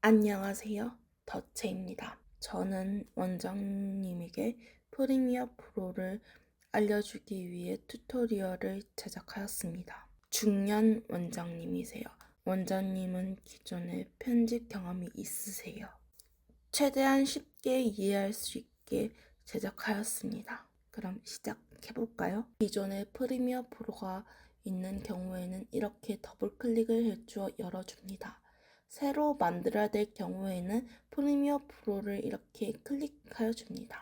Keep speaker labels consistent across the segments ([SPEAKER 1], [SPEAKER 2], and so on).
[SPEAKER 1] 안녕하세요. 더체입니다. 저는 원장님에게 프리미어 프로를 알려주기 위해 튜토리얼을 제작하였습니다. 중년 원장님이세요. 원장님은 기존에 편집 경험이 있으세요. 최대한 쉽게 이해할 수 있게 제작하였습니다. 그럼 시작해볼까요? 기존에 프리미어 프로가 있는 경우에는 이렇게 더블 클릭을 해주어 열어줍니다. 새로 만들어야 될 경우에는 프리미어 프로를 이렇게 클릭하여 줍니다.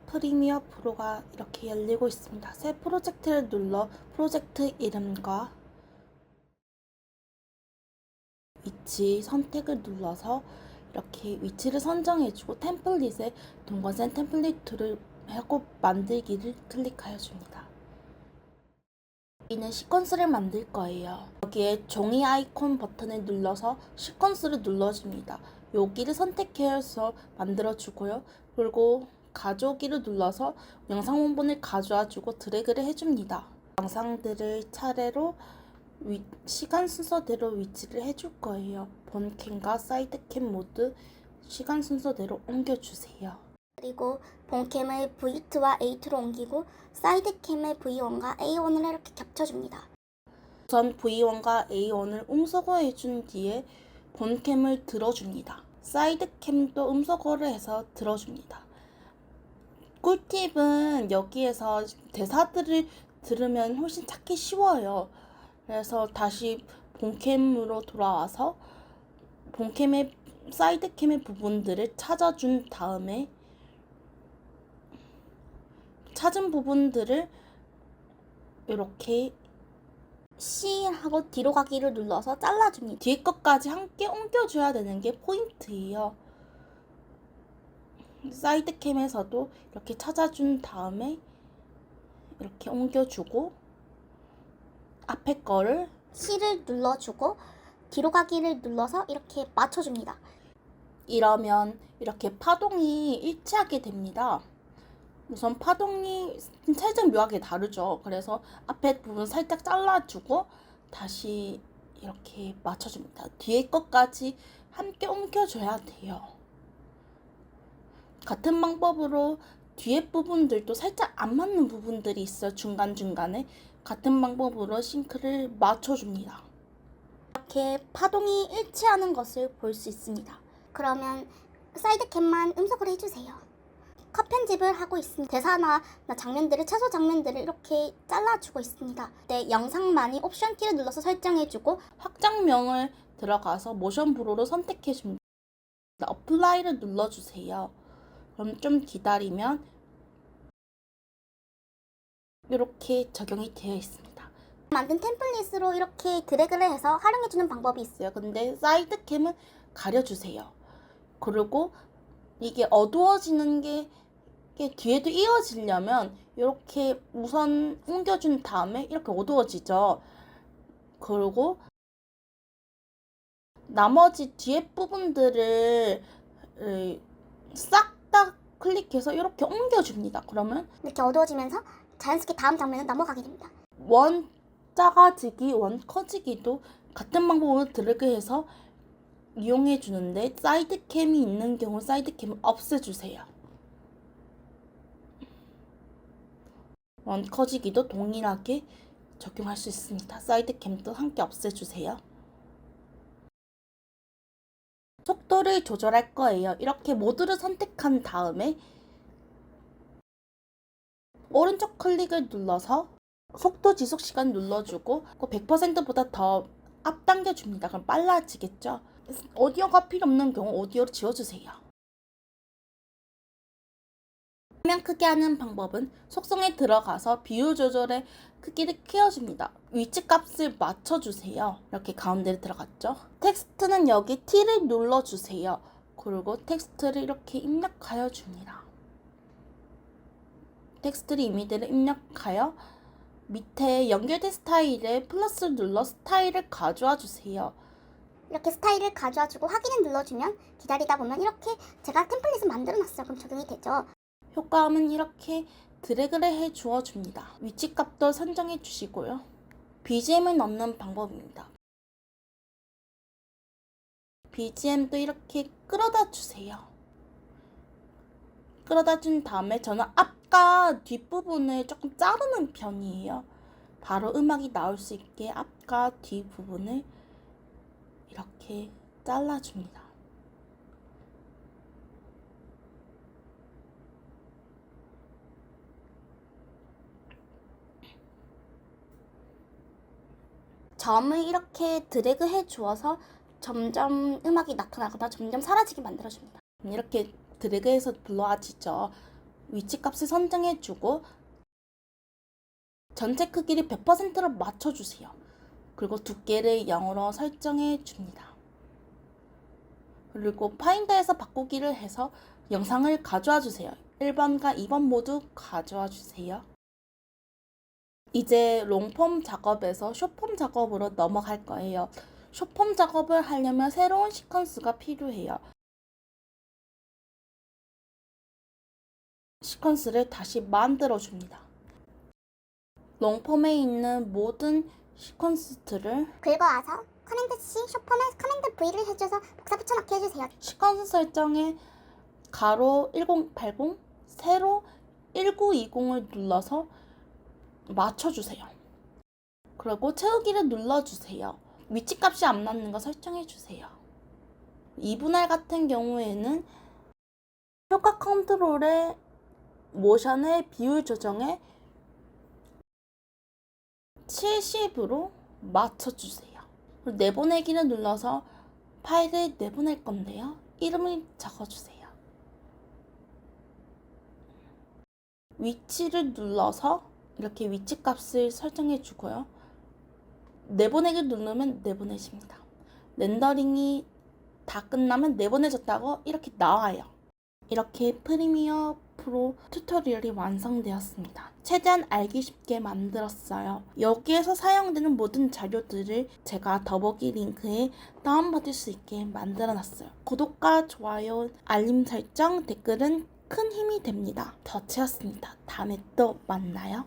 [SPEAKER 1] 프리미어 프로가 이렇게 열리고 있습니다. 새 프로젝트를 눌러 프로젝트 이름과 위치 선택을 눌러서 이렇게 위치를 선정해주고 템플릿에 동그란 템플릿 하고 만들기를 클릭하여 줍니다. 여기는 시퀀스를 만들 거예요. 여기에 종이 아이콘 버튼을 눌러서 시퀀스를 눌러줍니다. 여기를 선택해서 만들어주고요. 그리고 가져오기를 눌러서 영상 원본을 가져와주고 드래그를 해줍니다. 영상들을 차례로 시간 순서대로 위치를 해줄 거예요. 본캠과 사이드캠 모두 시간 순서대로 옮겨주세요.
[SPEAKER 2] 그리고 본캠을 V2와 A2로 옮기고 사이드캠을 V1과 A1을 이렇게 겹쳐줍니다.
[SPEAKER 1] 우선 V1과 A1을 음소거해준 뒤에 본캠을 들어줍니다. 사이드캠도 음소거를 해서 들어줍니다. 꿀팁은 여기에서 대사들을 들으면 훨씬 찾기 쉬워요. 그래서 다시 본캠으로 돌아와서 본캠의 사이드캠의 부분들을 찾아준 다음에 찾은 부분들을 이렇게
[SPEAKER 2] C 하고 뒤로 가기를 눌러서 잘라줍니다.
[SPEAKER 1] 뒤에 것까지 함께 옮겨줘야 되는 게 포인트예요. 사이드캠에서도 이렇게 찾아준 다음에 이렇게 옮겨주고 앞에 거를
[SPEAKER 2] C를 눌러주고 뒤로 가기를 눌러서 이렇게 맞춰줍니다.
[SPEAKER 1] 이러면 이렇게 파동이 일치하게 됩니다. 우선 파동이 살짝 묘하게 다르죠. 그래서 앞에 부분 살짝 잘라주고 다시 이렇게 맞춰줍니다. 뒤에 것까지 함께 옮겨줘야 돼요. 같은 방법으로 뒤에 부분들도 살짝 안 맞는 부분들이 있어요. 중간중간에 같은 방법으로 싱크를 맞춰줍니다.
[SPEAKER 2] 이렇게 파동이 일치하는 것을 볼 수 있습니다. 그러면 사이드캠만 음소거를 해주세요. 컷 편집을 하고 있습니다. 대사나 장면들을 최소 장면들을 이렇게 잘라주고 있습니다. 네, 영상만이 옵션 키를 눌러서 설정해주고
[SPEAKER 1] 확장명을 들어가서 모션 브로로 선택해줍니다. 어플라이를 눌러주세요. 그럼 좀 기다리면 이렇게 적용이 되어 있습니다.
[SPEAKER 2] 만든 템플릿으로 이렇게 드래그를 해서 활용해주는 방법이 있어요.
[SPEAKER 1] 근데 사이드캠은 가려주세요. 그리고 이게 어두워지는 게 뒤에도 이어지려면 이렇게 우선 옮겨준 다음에 이렇게 어두워지죠. 그리고 나머지 뒤에 부분들을 싹 다 클릭해서 이렇게 옮겨줍니다. 그러면
[SPEAKER 2] 이렇게 어두워지면서 자연스럽게 다음 장면은 넘어가게 됩니다.
[SPEAKER 1] 원 작아지기, 원 커지기도 같은 방법으로 드래그해서 이용해 주는데 사이드캠이 있는 경우 사이드캠을 없애주세요. 원 커지기도 동일하게 적용할 수 있습니다. 사이드캠도 함께 없애주세요. 속도를 조절할 거예요. 이렇게 모두를 선택한 다음에 오른쪽 클릭을 눌러서 속도 지속 시간 눌러주고 100%보다 더 앞당겨 줍니다. 그럼 빨라지겠죠? 오디오가 필요 없는 경우 오디오를 지워주세요. 화면 크게 하는 방법은 속성에 들어가서 비율 조절의 크기를 키워줍니다. 위치 값을 맞춰주세요. 이렇게 가운데로 들어갔죠? 텍스트는 여기 T를 눌러주세요. 그리고 텍스트를 이렇게 입력하여 줍니다. 텍스트를 이미지를 입력하여 밑에 연결된 스타일에 플러스를 눌러 스타일을 가져와 주세요.
[SPEAKER 2] 이렇게 스타일을 가져와주고 확인을 눌러주면 기다리다 보면 이렇게 제가 템플릿을 만들어놨어요. 그럼 적용이 되죠.
[SPEAKER 1] 효과음은 이렇게 드래그를 해 주어 줍니다. 위치 값도 선정해 주시고요. BGM을 넣는 방법입니다. BGM도 이렇게 끌어다 주세요. 끌어다 준 다음에 저는 앞과 뒷부분을 조금 자르는 편이에요. 바로 음악이 나올 수 있게 앞과 뒷부분을 이렇게 잘라줍니다. 점을 이렇게 드래그 해 주어서 점점 음악이 나타나거나 점점 사라지게 만들어줍니다. 이렇게 드래그해서 불러와지죠. 위치값을 선정해주고 전체 크기를 100%로 맞춰주세요. 그리고 두께를 0으로 설정해줍니다. 그리고 파인더에서 바꾸기를 해서 영상을 가져와 주세요. 1번과 2번 모두 가져와 주세요. 이제 롱폼 작업에서 숏폼 작업으로 넘어갈 거예요. 숏폼 작업을 하려면 새로운 시퀀스가 필요해요. 시퀀스를 다시 만들어 줍니다. 롱폼에 있는 모든 시퀀스들을
[SPEAKER 2] 긁어와서 커맨드 C, 숏폼에 커맨드 V를 해줘서 복사 붙여넣기 해주세요.
[SPEAKER 1] 시퀀스 설정에 가로 1080, 세로 1920을 눌러서 맞춰주세요. 그리고 채우기를 눌러주세요. 위치값이 안 맞는 거 설정해주세요. 2분할 같은 경우에는 효과 컨트롤에 모션의 비율 조정에 70으로 맞춰주세요. 그리고 내보내기를 눌러서 파일을 내보낼 건데요. 이름을 적어주세요. 위치를 눌러서 이렇게 위치값을 설정해 주고요. 내보내기 누르면 내보내십니다. 렌더링이 다 끝나면 내보내졌다고 이렇게 나와요. 이렇게 프리미어 프로 튜토리얼이 완성되었습니다. 최대한 알기 쉽게 만들었어요. 여기에서 사용되는 모든 자료들을 제가 더보기 링크에 다운받을 수 있게 만들어놨어요. 구독과 좋아요, 알림 설정, 댓글은 큰 힘이 됩니다. 더치였습니다. 다음에 또 만나요.